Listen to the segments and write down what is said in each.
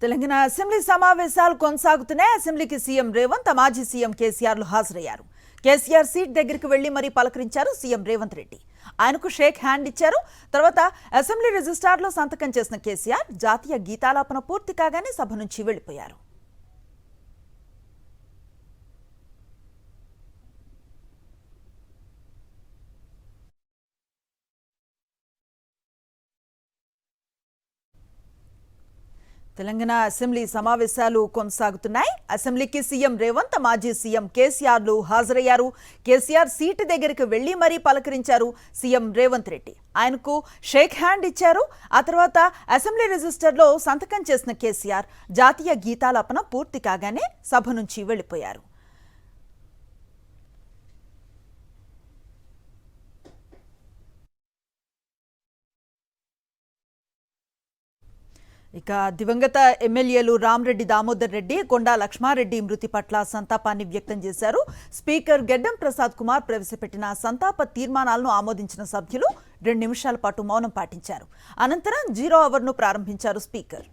Telangana assembly సమావేశాలు కొనసాగుతున్నాయి. అసెంబ్లీకి సీఎం రేవంత్, మాజీ సీఎం కేసీఆర్లు హాజరయ్యారు. కేసీఆర్ సీట్ దగ్గరికి వెళ్లి మరీ పలకరించారు సీఎం రేవంత్ రెడ్డి. ఆయనకు షేక్ హ్యాండ్ ఇచ్చారు. తర్వాత అసెంబ్లీ రిజిస్టార్లో సంతకం చేసిన కేసీఆర్ జాతీయ గీతాలాపన పూర్తి కాగానే సభ నుంచి వెళ్లిపోయారు. తెలంగాణ అసెంబ్లీ సమావేశాలు కొనసాగుతున్నాయి. అసెంబ్లీకి సీఎం రేవంత్, మాజీ సీఎం కేసీఆర్లు హాజరయ్యారు. కేసీఆర్ సీటు దగ్గరికి వెళ్లి మరీ పలకరించారు సీఎం రేవంత్ రెడ్డి. ఆయనకు షేక్ హ్యాండ్ ఇచ్చారు. ఆ తర్వాత అసెంబ్లీ రిజిస్టర్లో సంతకం చేసిన కేసీఆర్ జాతీయ గీతాలాపన పూర్తి కాగానే సభ నుంచి వెళ్లిపోయారు. ఇక దివంగత ఎమ్మెల్యేలు రామరెడ్డి దామోదర్ రెడ్డి, కొండా లక్ష్మారెడ్డి మృతి పట్ల సంతాపాన్ని వ్యక్తం చేశారు. స్పీకర్ గెడ్డం ప్రసాద్ కుమార్ ప్రవేశపెట్టిన సంతాప తీర్మానాలను ఆమోదించిన సభ్యులు 2 నిమిషాల పాటు మౌనం పాటించారు. అనంతరం 0 అవర్ను ప్రారంభించారు స్పీకర్.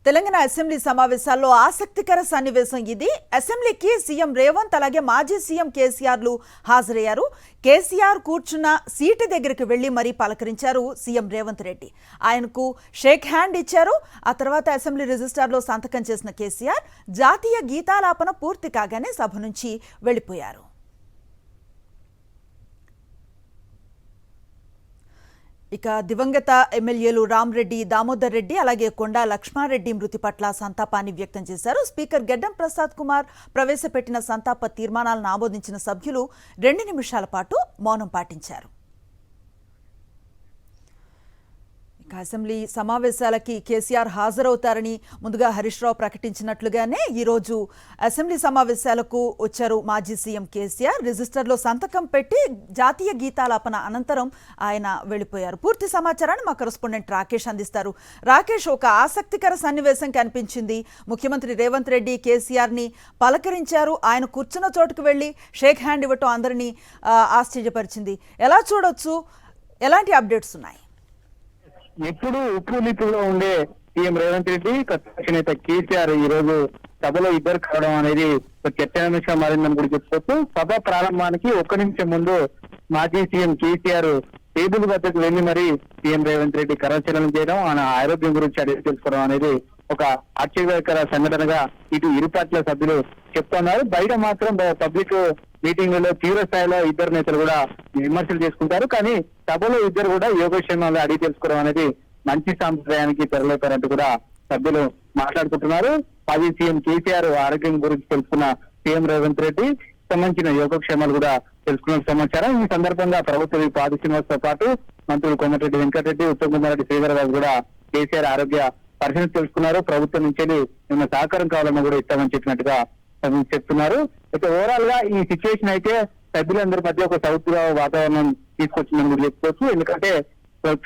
తెలంగాణ అసెంబ్లీ సమావేశాల్లో ఆసక్తికర సన్నివేశం ఇది. అసెంబ్లీకి సీఎం రేవంత్ అలాగే మాజీ సీఎం కేసీఆర్లు హాజరయ్యారు. కేసీఆర్ కూర్చున్న సీటు దగ్గరికి వెళ్లి మరీ పలకరించారు సీఎం రేవంత్ రెడ్డి. ఆయనకు షేక్ హ్యాండ్ ఇచ్చారు. ఆ తర్వాత అసెంబ్లీ రిజిస్టార్లో సంతకం చేసిన కేసీఆర్ జాతీయ గీతాలాపన పూర్తి కాగానే సభ నుంచి వెళ్లిపోయారు. ఇక దివంగత ఎమ్మెల్యేలు రామరెడ్డి దామోదర్ రెడ్డి అలాగే కొండా లక్ష్మారెడ్డి మృతి పట్ల సంతాపాన్ని వ్యక్తం చేశారు. స్పీకర్ గెడ్డం ప్రసాద్ కుమార్ ప్రవేశపెట్టిన సంతాప తీర్మానాలను ఆమోదించిన సభ్యులు 2 నిమిషాల పాటు మౌనం పాటించారు. అసెంబ్లీ సమావేశాలకి కేసీఆర్ హాజరవుతారని ముందుగా హరీష్ రావు ప్రకటించినట్లుగానే ఈరోజు అసెంబ్లీ సమావేశాలకు వచ్చారు మాజీ సీఎం కేసీఆర్. రిజిస్టర్లో సంతకం పెట్టి జాతీయ గీతాలాపన అనంతరం ఆయన వెళ్లిపోయారు. పూర్తి సమాచారాన్ని మా కరెస్పాండెంట్ రాకేష్ అందిస్తారు. రాకేష్, ఒక ఆసక్తికర సన్నివేశం కనిపించింది. ముఖ్యమంత్రి రేవంత్ రెడ్డి కేసీఆర్ని పలకరించారు. ఆయన కూర్చున్న చోటుకు వెళ్లి షేక్ హ్యాండ్ ఇవ్వటం అందరినీ ఆశ్చర్యపరిచింది. ఎలా చూడొచ్చు? ఎలాంటి అప్డేట్స్ ఉన్నాయి? ఎప్పుడు ఉప్పు నిప్పుల్లో ఉండే సీఎం రేవంత్ రెడ్డి, ప్రతిపక్ష నేత కేసీఆర్ ఈ రోజు సభలో ఇద్దరు కావడం అనేది ఒక చర్చనీయాంశంగా మారిందని కూడా చెప్పుకోవచ్చు. సభ ప్రారంభానికి 1 నిమిషం ముందు మాజీ సీఎం కేసీఆర్ టేబుల్ వద్దకు వెళ్లి మరి సీఎం రేవంత్ రెడ్డి కరచలనం చేయడం, ఆయన ఆరోగ్యం గురించి అడిగి తెలుసుకోవడం అనేది ఒక ఆశ్చర్యకర సంఘటనగా ఇటు ఇరు పార్టీల సభ్యులు చెప్తున్నారు. బయట మాత్రం పబ్లిక్ మీటింగ్లలో తీవ్ర స్థాయిలో ఇద్దరు నేతలు కూడా విమర్శలు చేసుకుంటారు. కానీ సభలో ఇద్దరు కూడా యోగక్షేమాలు అడిగి తెలుసుకోవడం అనేది మంచి సాంప్రదాయానికి తెరలేపారంటూ కూడా సభ్యులు మాట్లాడుకుంటున్నారు. మాజీ సీఎం కేసీఆర్ ఆరోగ్యం గురించి తెలుసుకున్న సీఎం రేవంత్ రెడ్డి సంబంధించిన యోగక్షేమాలు కూడా తెలుసుకున్న సమాచారం. ఈ సందర్భంగా ప్రభుత్వ విప్ ఆది శ్రీనివాస్ తో పాటు మంత్రులు కోమటిరెడ్డి వెంకటరెడ్డి, ఉత్తమ్ కుమార్ రెడ్డి, శ్రీధరరావు కూడా కేసీఆర్ ఆరోగ్య పరిశీలన తెలుసుకున్నారు. ప్రభుత్వం నుంచి ఏమైనా సహకారం కావాలన్నా కూడా ఇస్తామని చెప్పినట్టుగా చెప్తున్నారు. అయితే ఓవరాల్ గా ఈ సిచ్యువేషన్ అయితే సభ్యులందరి మధ్య ఒక సౌత్గా వాతావరణం తీసుకొచ్చిందని కూడా చెప్పుకోవచ్చు. ఎందుకంటే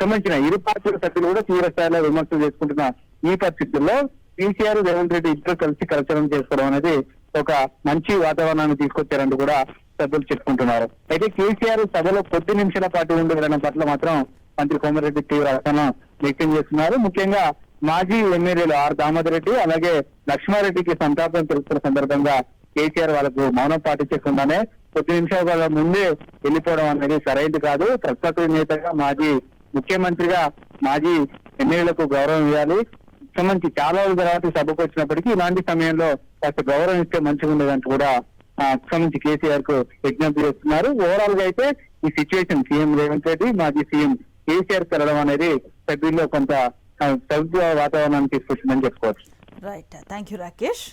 సంబంధించిన ఇరు పార్టీల సభ్యులు కూడా తీవ్ర స్థాయిలో విమర్శలు చేసుకుంటున్న ఈ పరిస్థితుల్లో కేసీఆర్ రేవంత్ రెడ్డి ఇద్దరు కలిసి కరచలనం చేసుకోవడం అనేది ఒక మంచి వాతావరణాన్ని తీసుకొచ్చారంటూ కూడా సభ్యులు చెప్పుకుంటున్నారు. అయితే కేసీఆర్ సభలో కొద్ది నిమిషాల పాటు ఉండడం పట్ల మాత్రం మంత్రి కోమటిరెడ్డి తీవ్ర అసహనం వ్యక్తం చేస్తున్నారు. ముఖ్యంగా మాజీ ఎమ్మెల్యేలు ఆర్ దామోదర్ రెడ్డి అలాగే లక్ష్మారెడ్డికి సంతాపం తెలుపుతున్న సందర్భంగా కేసీఆర్ వాళ్ళకు మౌనం పాటించకుండానే కొద్ది నిమిషాల ముందే వెళ్ళిపోవడం అనేది సరైనది కాదు. ప్రతిపక్ష నేతగా మాజీ ముఖ్యమంత్రిగా మాజీ ఎమ్మెల్యేలకు గౌరవం ఇవ్వాలి. సంబంధించి చాలా రోజుల తర్వాత సభకు వచ్చినప్పటికీ ఇలాంటి సమయంలో కాస్త గౌరవం ఇస్తే మంచిగా ఉండేదంటూ కూడా సంబంధించి కేసీఆర్ కు విజ్ఞప్తి చేస్తున్నారు. ఓవరాల్ గా అయితే ఈ సిచ్యువేషన్ సీఎం రేవంత్ రెడ్డి మాజీ సీఎం కేసీఆర్ కలవడం అనేది సభ్యుల్లో కొంత సౌత్య వాతావరణాన్ని తీసుకొచ్చిందని చెప్పుకోవచ్చు. Right, thank you Rakesh.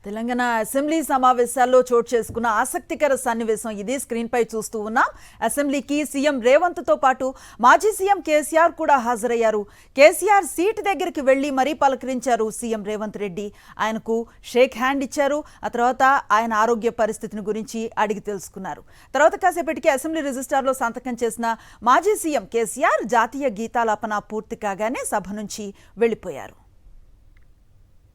Telangana assembly సమావేశాల్లో చోటు చేసుకున్న ఆసక్తికర సన్నివేశం ఇది. స్క్రీన్ పై చూస్తూ ఉన్నాం. అసెంబ్లీకి సీఎం రేవంత్ తో పాటు మాజీ సీఎం కేసీఆర్ కూడా హాజరయ్యారు. కేసీఆర్ సీట్ దగ్గరికి వెళ్లి మరీ పలకరించారు సీఎం రేవంత్ రెడ్డి. ఆయనకు షేక్ హ్యాండ్ ఇచ్చారు. ఆ తర్వాత ఆయన ఆరోగ్య పరిస్థితిని గురించి అడిగి తెలుసుకున్నారు. తర్వాత కాసేపటికి అసెంబ్లీ రిజిస్టార్లో సంతకం చేసిన మాజీ సీఎం కేసీఆర్ జాతీయ గీతాలాపన పూర్తి కాగానే సభ నుంచి వెళ్లిపోయారు.